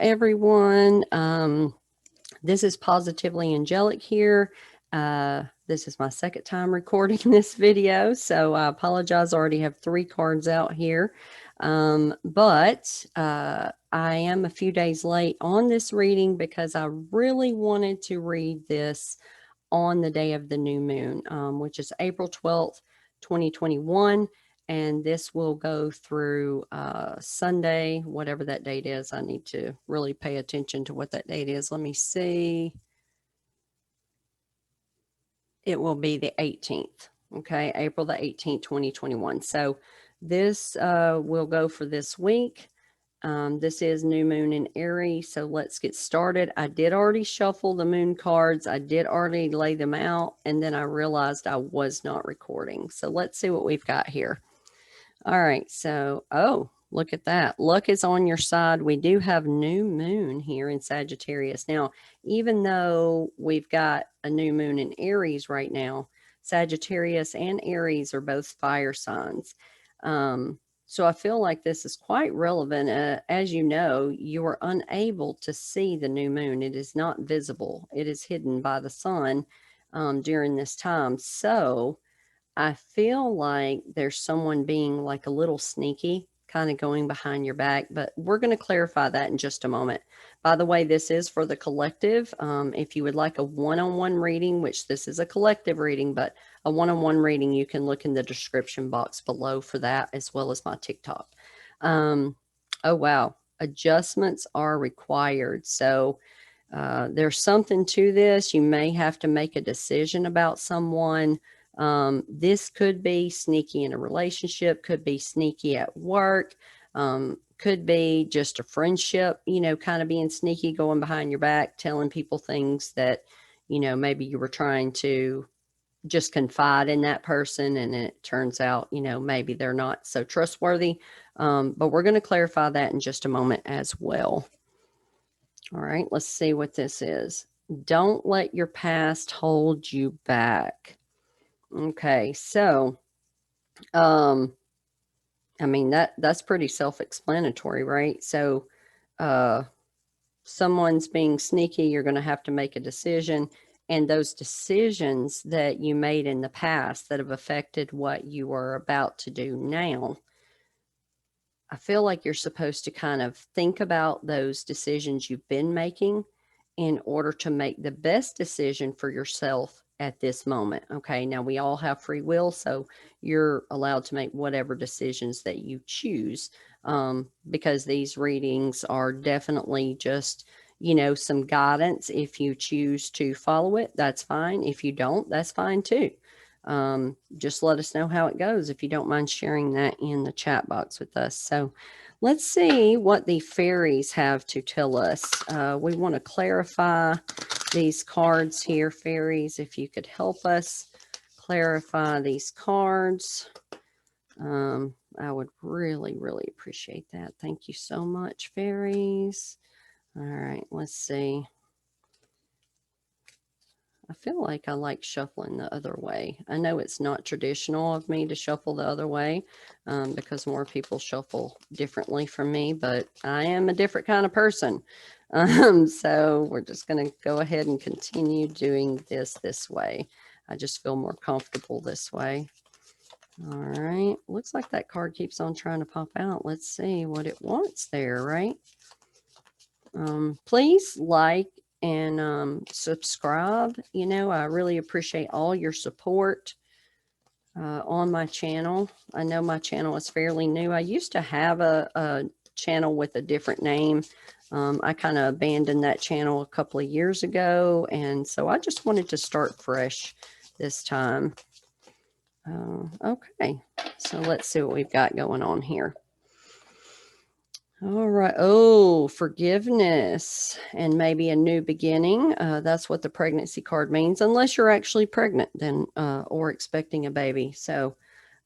everyone. This is Positively Angelic here. This is my second time recording this video, so I apologize. I already have 3 cards out here, but I am a few days late on this reading because I really wanted to read this on the day of the new moon, which is April 12th, 2021. And this will go through Sunday, whatever that date is. I need to really pay attention to what that date is. Let me see. It will be the 18th. Okay, April the 18th, 2021. So this will go for this week. This is new moon in Aries, so let's get started. I did already shuffle the moon cards. I did already lay them out, and then I realized I was not recording. So let's see what we've got here. All right, so, oh, look at that. Luck is on your side. We do have new moon here in Sagittarius. Now, even though we've got a new moon in Aries right now, Sagittarius and Aries are both fire signs. So I feel like this is quite relevant. As you know, you are unable to see the new moon. It is not visible. It is hidden by the sun during this time. So I feel like there's someone being like a little sneaky, kind of going behind your back, but we're going to clarify that in just a moment. By the way, this is for the collective. If you would like a one-on-one reading, which this is a collective reading, but a one-on-one reading, you can look in the description box below for that, as well as my TikTok. Oh, wow. Adjustments are required. So there's something to this. You may have to make a decision about someone. This could be sneaky in a relationship, could be sneaky at work, could be just a friendship, kind of being sneaky, going behind your back, telling people things that, maybe you were trying to just confide in that person, and it turns out, maybe they're not so trustworthy. But we're going to clarify that in just a moment as well. All right, let's see what this is. Don't let your past hold you back. Okay, so, I mean, that's pretty self-explanatory, right? So, someone's being sneaky, you're going to have to make a decision, and those decisions that you made in the past that have affected what you are about to do now, I feel like you're supposed to kind of think about those decisions you've been making in order to make the best decision for yourself at this moment. Okay. Now we all have free will, so you're allowed to make whatever decisions that you choose. Because these readings are definitely just, some guidance. If you choose to follow it, that's fine. If you don't, that's fine too. Just let us know how it goes if you don't mind sharing that in the chat box with us. So let's see what the fairies have to tell us. We want to clarify these cards here, fairies, if you could help us clarify these cards. I would really, really appreciate that. Thank you so much, fairies. All right, let's see. I feel like I like shuffling the other way. I know it's not traditional of me to shuffle the other way because more people shuffle differently from me, but I am a different kind of person. So we're just going to go ahead and continue doing this way. I just feel more comfortable this way. All right. Looks like that card keeps on trying to pop out. Let's see what it wants there, right? Please like and subscribe. I really appreciate all your support on my channel. I know my channel is fairly new. I used to have a channel with a different name. I kind of abandoned that channel a couple of years ago, and so I just wanted to start fresh this time. Okay, so let's see what we've got going on here. All right. Oh, forgiveness and maybe a new beginning. That's what the pregnancy card means, unless you're actually pregnant then or expecting a baby. So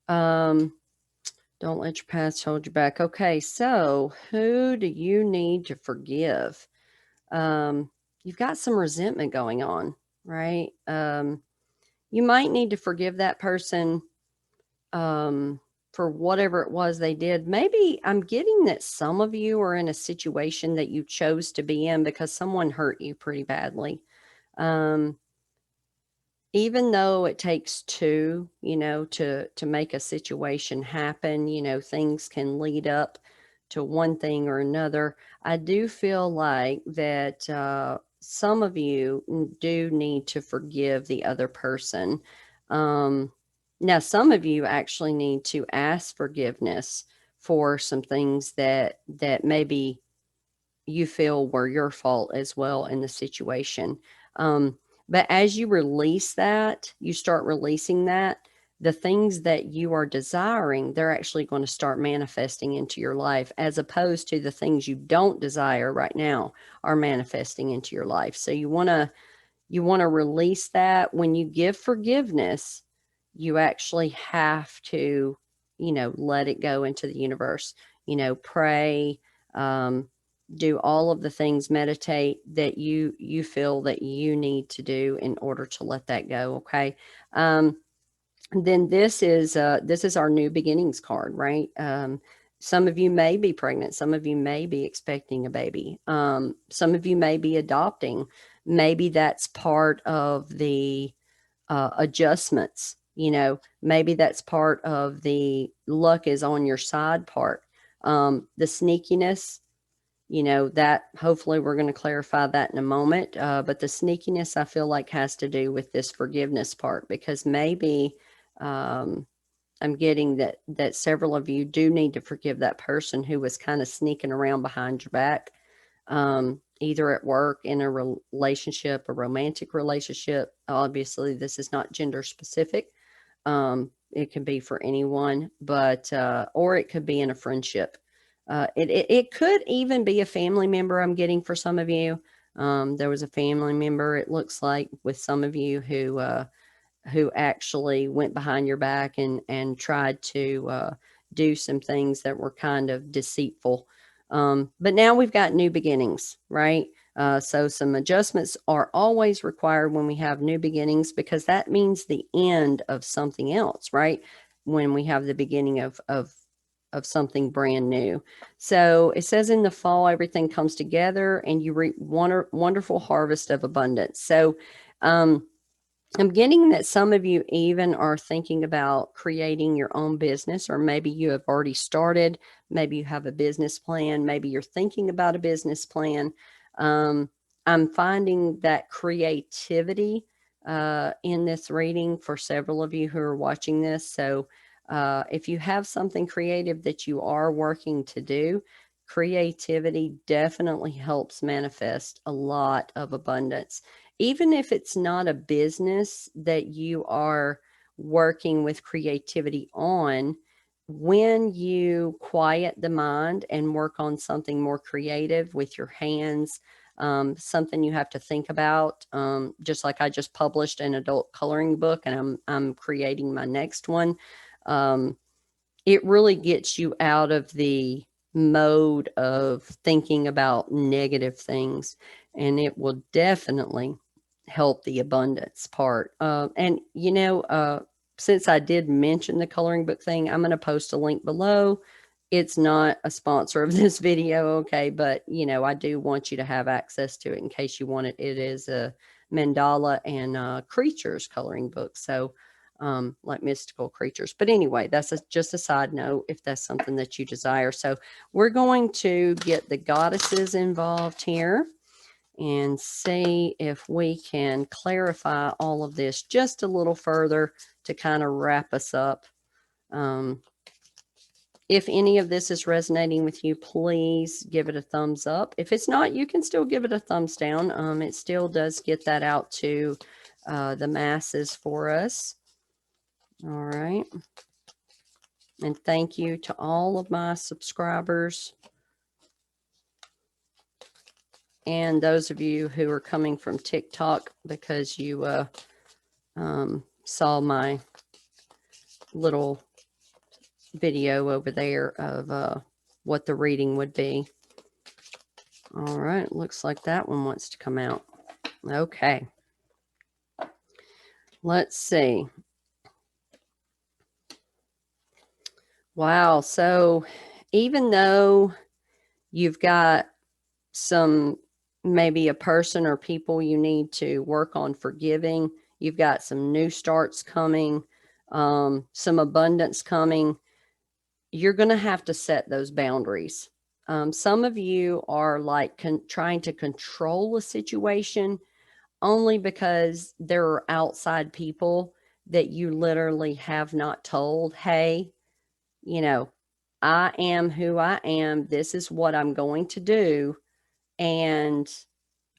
don't let your past hold you back. Okay, so who do you need to forgive? You've got some resentment going on, right? You might need to forgive that person for whatever it was they did. Maybe I'm getting that some of you are in a situation that you chose to be in because someone hurt you pretty badly. Even though it takes two, to make a situation happen, things can lead up to one thing or another. I do feel like that some of you do need to forgive the other person. Now, some of you actually need to ask forgiveness for some things that maybe you feel were your fault as well in the situation. But as you release that, you start releasing that, the things that you are desiring, they're actually going to start manifesting into your life, as opposed to the things you don't desire right now are manifesting into your life. So you want to release that. When you give forgiveness, you actually have to, let it go into the universe, pray, do all of the things, meditate that you feel that you need to do in order to let that go. Okay. Then this is our new beginnings card, right? Some of you may be pregnant. Some of you may be expecting a baby. Some of you may be adopting. Maybe that's part of the adjustments. Maybe that's part of the luck is on your side part. The sneakiness, that hopefully we're going to clarify that in a moment. But the sneakiness, I feel like, has to do with this forgiveness part, because maybe I'm getting that several of you do need to forgive that person who was kind of sneaking around behind your back, either at work, in a relationship, a romantic relationship. Obviously, this is not gender specific. It can be for anyone, but or it could be in a friendship. It could even be a family member. I'm getting for some of you. There was a family member, it looks like, with some of you who actually went behind your back and tried to do some things that were kind of deceitful. But now we've got new beginnings, right? So some adjustments are always required when we have new beginnings, because that means the end of something else, right? When we have the beginning of something brand new. So it says in the fall, everything comes together and you reap wonderful harvest of abundance. So, I'm getting that some of you even are thinking about creating your own business, or maybe you have already started. Maybe you have a business plan. Maybe you're thinking about a business plan. I'm finding that creativity in this reading for several of you who are watching this. So if you have something creative that you are working to do, creativity definitely helps manifest a lot of abundance. Even if it's not a business that you are working with creativity on, when you quiet the mind and work on something more creative with your hands, something you have to think about, just like I just published an adult coloring book, and I'm creating my next one. It really gets you out of the mode of thinking about negative things, and it will definitely help the abundance part. And since I did mention the coloring book thing, I'm going to post a link below. It's not a sponsor of this video, okay, but I do want you to have access to it in case you want it. It is a mandala and creatures coloring book, so like mystical creatures. But anyway, that's just a side note if that's something that you desire. So we're going to get the goddesses involved here and see if we can clarify all of this just a little further to kind of wrap us up. If any of this is resonating with you, please give it a thumbs up. If it's not, you can still give it a thumbs down. It still does get that out to the masses for us. All right. And thank you to all of my subscribers and those of you who are coming from TikTok because you saw my little video over there of what the reading would be. All right, looks like that one wants to come out. Okay. Let's see. Wow. So even though you've got maybe a person or people you need to work on forgiving, you've got some new starts coming, some abundance coming, you're going to have to set those boundaries. Some of you are like trying to control a situation only because there are outside people that you literally have not told, hey, you know, I am who I am. This is what I'm going to do. And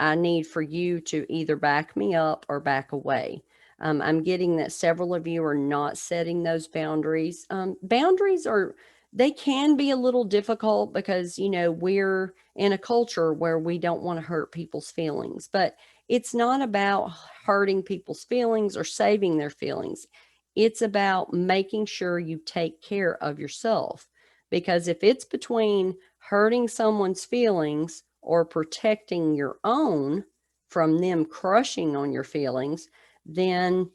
I need for you to either back me up or back away. I'm getting that several of you are not setting those boundaries. Boundaries they can be a little difficult because, we're in a culture where we don't want to hurt people's feelings, but it's not about hurting people's feelings or saving their feelings. It's about making sure you take care of yourself. Because if it's between hurting someone's feelings or protecting your own from them crushing on your feelings, then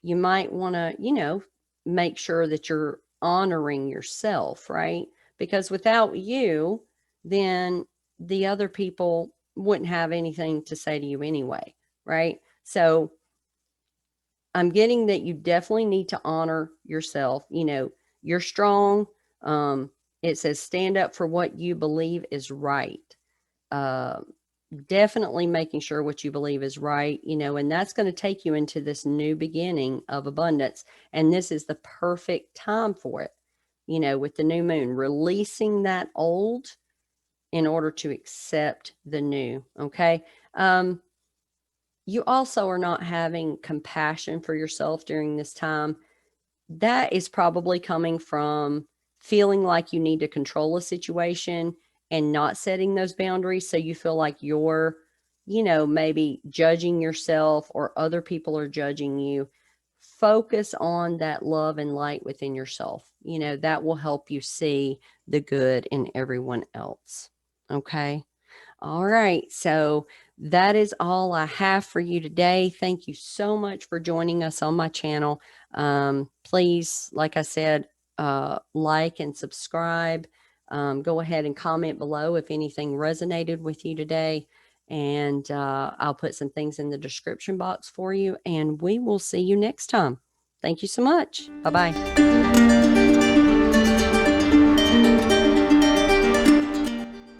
you might want to, make sure that you're honoring yourself, right? Because without you, then the other people wouldn't have anything to say to you anyway, right? So I'm getting that you definitely need to honor yourself. You're strong. It says stand up for what you believe is right. Uh, Definitely making sure what you believe is right, and that's going to take you into this new beginning of abundance. And this is the perfect time for it, with the new moon, releasing that old in order to accept the new. Okay. You also are not having compassion for yourself during this time. That is probably coming from feeling like you need to control a situation and not setting those boundaries. So you feel like you're, maybe judging yourself or other people are judging you. Focus on that love and light within yourself. That will help you see the good in everyone else. Okay. All right. So that is all I have for you today. Thank you so much for joining us on my channel. Please, like I said, like and subscribe. Go ahead and comment below if anything resonated with you today. And I'll put some things in the description box for you. And we will see you next time. Thank you so much. Bye-bye.